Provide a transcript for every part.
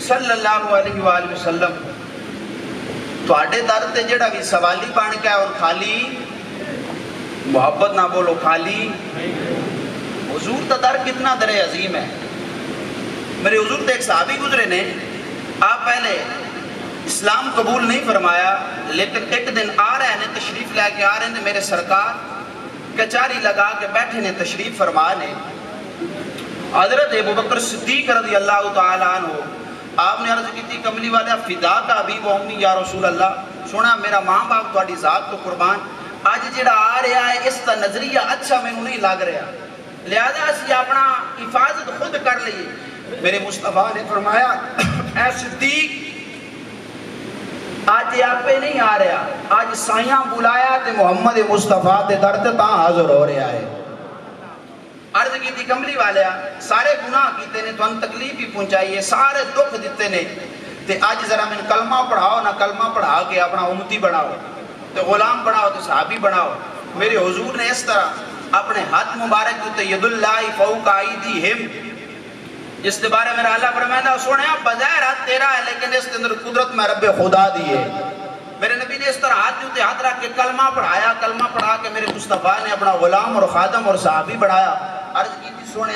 صلی اللہ علیہ وآلہ وسلم تواڈے در تے جڑا بھی سوالی بن کے اور خالی محبت نہ بولو خالی حضور کا در کتنا در عظیم ہے. میرے حضور تے ایک صحابی گزرے نے, آپ پہلے اسلام قبول نہیں فرمایا, لیکن ایک دن آ رہے ہیں تشریف لے کے آ رہے ہیں, میرے سرکار کچاری لگا کے بیٹھے نے تشریف فرما نے. حضرت ابو بکر صدیق رضی اللہ تعالیٰ عنہ آپ نے عرض کی تھی کملی والے فدا کا ابی و امی یا رسول اللہ, سونا میرا ماں باپ تہاڈی ذات تو قربان, اج جڑا آ رہا ہے اس کا نظریہ اچھا مینوں نہیں لگ رہا, لہذا اسی اپنا حفاظت خود کر لیے. میرے مصطفیٰ نے فرمایا اے صدیق آج آپ پہ نہیں آ رہا, آج سائیاں بلایا تے محمد مصطفیٰ تے در تے تاں حاضر ہو رہا ہے. عرض کی تھی کملی والیا سارے گناہ کیتے نے, تمہیں تکلیف بھی پہنچائی ہے, سارے دکھ دیتے نے, تے آج ذرا میں کلمہ پڑھاؤ نہ, کلمہ پڑھا کے اپنا امتی بناؤ, تے غلام بناؤ, تے صحابی بناؤ. میرے حضور نے اس طرح اپنے ہاتھ مبارک دیتے ید اللہ فوق ایدیہم, جس کے بارے میرا اللہ فرمائے سونے بظاہر ہاتھ تیرا ہے لیکن اس کے اندر قدرت میں رب خدا دی ہے. میرے نبی نے اس طرح ہاتھ دیتے ہاتھ رکھ کے کلمہ پڑھایا, کلمہ پڑھا کے میرے مصطفیٰ نے اپنا غلام اور خادم اور صحابی بڑھایا. عرض کی تھی سونے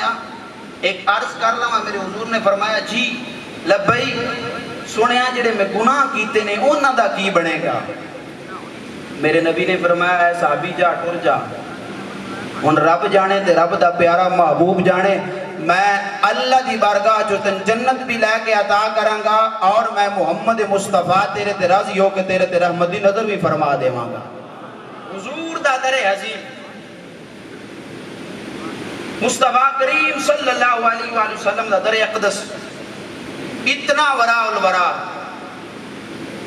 ایک عرض کر لما, میرے حضور نے فرمایا جی لبئی. سونے جڑے میں گناہ کیتے نے انہاں دا کی بنے گا؟ میرے نبی نے فرمایا اے صحابی جا ٹر جا, ہن رب جانے تے رب دا پیارا محبوب جانے, میں اللہ دی بارگاہ جو تن جنت بھی لے کے عطا کروں گا, اور میں محمد مصطفیٰ تیرے تے راضی ہو کے تیرے تے رحمتی نظر بھی فرما دیواں گا. حضور دا در عظیم مصطفیٰ کریم صلی اللہ علیہ وآلہ وسلم دا در اقدس اتنا وراء الورا.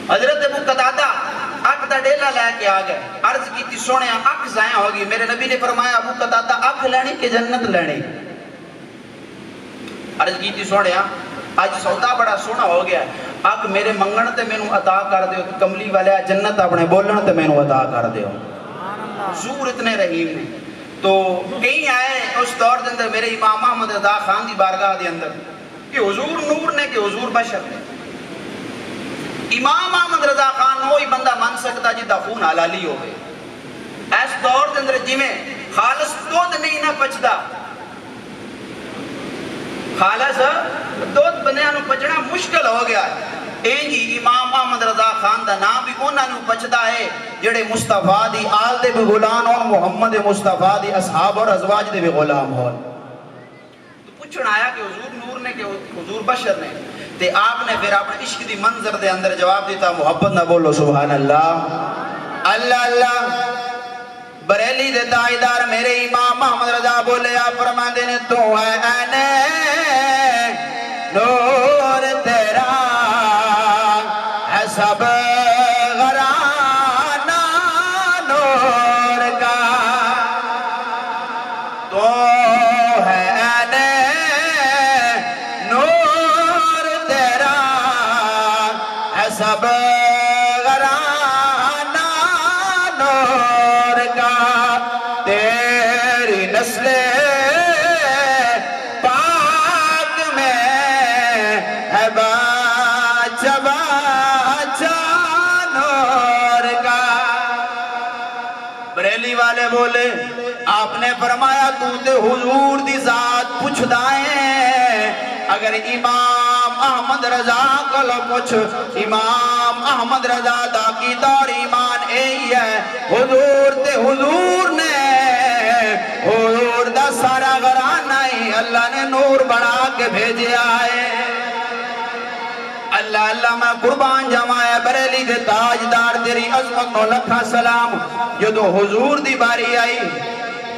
حضرت ابو قتادہ اکھ دا ڈیلا لے کے آ گئے, عرض کی تھی سونے اکھ ضائع ہوگی. میرے نبی نے فرمایا ابو قتادہ اکھ لینی کہ جنت لینی؟ عرض کی تھی سونے آج سودا بڑا سونا ہو گیا, اکھ میرے منگن تے مینوں عطا کر دیو, کملی والے جنت اپنے بولن تے مینوں عطا کر دیو. حضور اتنے رحیم نے. تو کہیں آئے اس دور دے اندر میرے امام احمد رضا خان دی بارگاہ دے اندر کہ حضور نور نے کہ حضور بشر نے. امام احمد رضا خان وہی بندہ من سکتا جدا خون حلالی ہو گئے. اس دور دے اندر جی میں خالص دودھ نہیں نہ پچدا, خالص دودھ بنیاں نو پچنا مشکل ہو گیا. جی امام احمد رضا خان دا نام بھی انہاں نو پچدا ہے جڑے مصطفیٰ دی آل دے بھی غلام اور محمد مصطفیٰ دی اصحاب اور ازواج دے بھی غلام ہو. تو پوچھنا آیا کہ حضور نور نے کہ حضور بشر نے, تے آپ نے پھر اپنے عشق دی منظر دے اندر جواب دیتا محبت نہ بولو سبحان اللہ. اللہ اللہ بریلی دے تاجدار میرے امام محمد رضا بولے آپ فرماندے نے تو ہے اینے نور تیرا ہے سب غرانہ نور کا, تو ہے اینے نور تیرا ہے سب غرانہ نور کا, تیری نسل پاک میں ہے باچہ باچہ نور کا. بریلی والے بولے آپ نے فرمایا تو تے حضور دی ذات پوچھ دائیں, اگر امام احمد رضا کل پوچھ, امام احمد رضا دا کی دور ایمان اے ہے حضور تے حضور نے حضور دا سارا گھرانہ ہی اللہ نے نور بنا کے بھیجے آئے. اللہ اللہ میں قربان جمائے بریلی دے تاجدار تیری عظمت نو لکھا سلام. جدو حضور دی باری آئی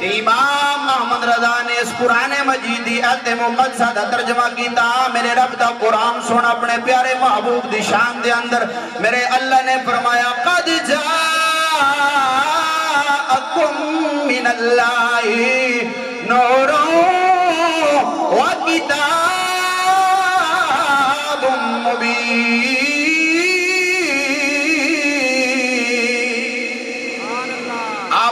امام محمد رضا نے اس قرآن مجید دی آیت مقدسہ دا ترجمہ کیتا. میرے رب دا قرآن سن اپنے پیارے محبوب دی شان دے اندر میرے اللہ نے فرمایا قد جاءکم من اللہ نور و کتاب مبین.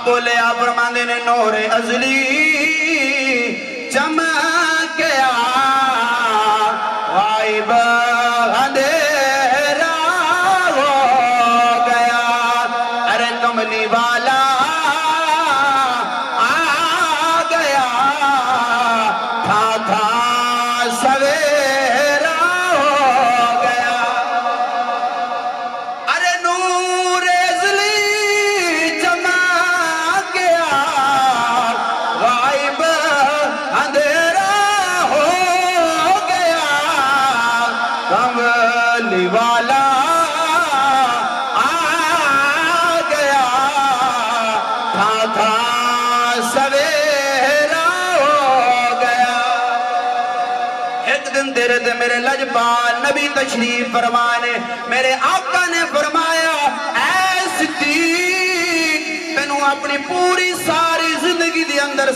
بولے آپ فرماندے نے نور ازلی چمکیا غائب والا آ گیا تھا سویرا ہو گیا ایک دن تیرے تے میرے لجپال نبی تشریف فرمانے میرے آقا نے فرمایا اے صدیق مینوں اپنی پوری ساری زندگی دے اندر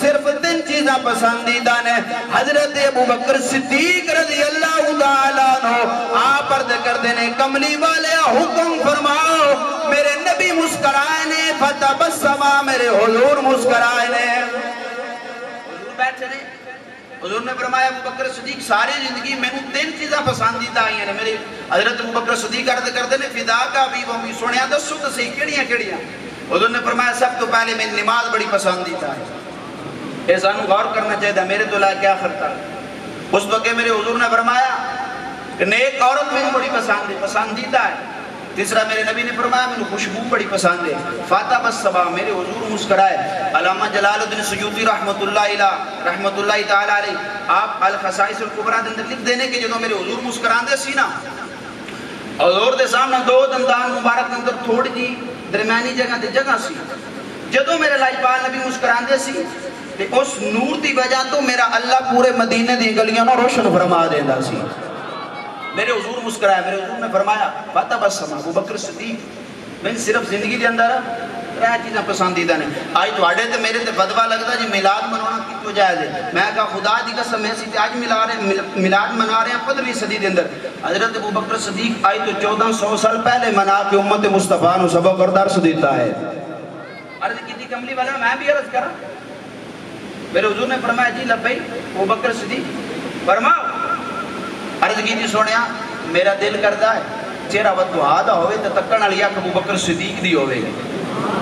صرف تین چیزاں پسندیدہ نے حضرت ابو بکر صدیق رضی اللہ تعالیٰ عنہ آپ عرض کردے نے کملی والے حکم فرماؤ میرے نبی مسکرائے نے فتبسما میرے حضور مسکرائے نے حضور بیٹھے نے حضور نے فرمایا ابو بکر صدیق ساری زندگی میں تین چیزاں پسندیدہ آئی ہیں میرے حضرت ابو بکر صدیق عرض کردے نے فدا کا بھی وہ بھی سنیا دسو تو صحیح کیڑیاں کیڑیاں حضور نے فرمایا سب تو پہلے میں نماز بڑی پسندیدہ ہے ایسا غور کرنا چاہیے میرے تو لائے کیا کرتا اس وقت میرے حضور نے فرمایا کہ نیک عورت میں بڑی پسندیدہ ہے تیسرا میرے نبی نے فرمایا میں خوشبو بڑی پسند ہے فاتح بس صبا میرے حضور مسکرائے علامہ جلال الدین سیوطی رحمت اللہ تعالی علیہ آپ الخصائص الکبریٰ دے اندر لکھ دینے کہ جدو میرے حضور مسکران دے سی نا حضور دے سامنے دو دندان مبارک کے اندر تھوڑی جی درمیانی جگہ سی جدو میرے لاجپال نبی مسکران دے سی کہ اس نور دی وجہ تو میرا اللہ پورے مدینے دی گلیاں نو روشن فرما دیندا سی میرے حضور مسکرایا میرے حضور نے فرمایا فاتح بس سما ابو بکر صدیق میں صرف زندگی دے اندر رہ چیزیں پسندیدہ نے آج تواڈے تے میرے تے بدوا لگدا جی میلاد منانا کتوں جائز ہے میں کہا خدا دی قسم میں سی تے آج میلاد منا رہے ہیں 15ویں صدی دے اندر حضرت ابو بکر صدیق آج تو 1400 سال پہلے منا کے امت مصطفیٰ نو سبق اور درس دیتا ہے عرض کی کملی والا میں بھی عرض کرا میرے حضور نے فرمایا جی لبئی ابو بکر صدیق فرماؤ عرض کی جی سونیا میرا دل کردا ہے چہرہ ودعا دا ہوئے تے تکن والی اکھ ابو بکر صدیق دی ہوئے